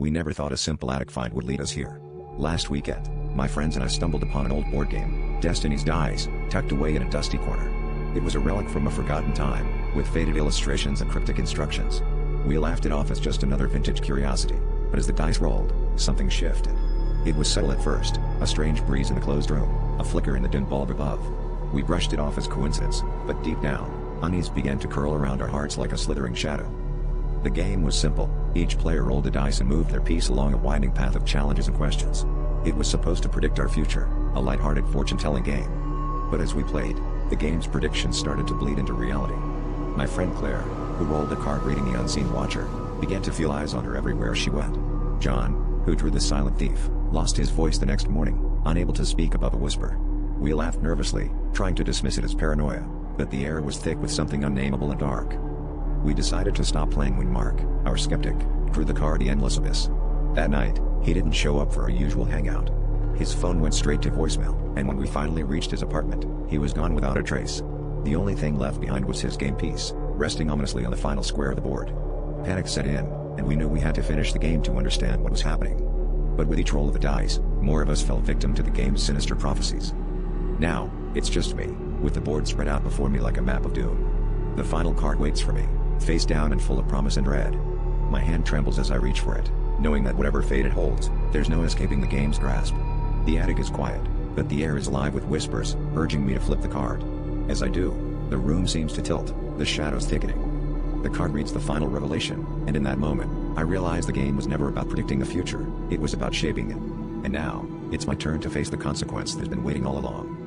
We never thought a simple attic find would lead us here. Last weekend, my friends and I stumbled upon an old board game, Destiny's Dice, tucked away in a dusty corner. It was a relic from a forgotten time, with faded illustrations and cryptic instructions. We laughed it off as just another vintage curiosity, but as the dice rolled, something shifted. It was subtle at first, a strange breeze in the closed room, a flicker in the dim bulb above. We brushed it off as coincidence, but deep down, unease began to curl around our hearts like a slithering shadow. The game was simple. Each player rolled a dice and moved their piece along a winding path of challenges and questions. It was supposed to predict our future, a lighthearted fortune-telling game. But as we played, the game's predictions started to bleed into reality. My friend Claire, who rolled a card reading the unseen watcher, began to feel eyes on her everywhere she went. John, who drew the silent thief, lost his voice the next morning, unable to speak above a whisper. We laughed nervously, trying to dismiss it as paranoia, but the air was thick with something unnameable and dark. We decided to stop playing when Mark, our skeptic, drew the card The Endless Abyss. That night, he didn't show up for our usual hangout. His phone went straight to voicemail, and when we finally reached his apartment, he was gone without a trace. The only thing left behind was his game piece, resting ominously on the final square of the board. Panic set in, and we knew we had to finish the game to understand what was happening. But with each roll of the dice, more of us fell victim to the game's sinister prophecies. Now, it's just me, with the board spread out before me like a map of doom. The final card waits for me, face down and full of promise and dread. My hand trembles as I reach for it, knowing that whatever fate it holds, there's no escaping the game's grasp. The attic is quiet, but the air is alive with whispers, urging me to flip the card. As I do, the room seems to tilt, the shadows thickening. The card reads the final revelation, and in that moment, I realize the game was never about predicting the future, it was about shaping it. And now, it's my turn to face the consequence that's been waiting all along.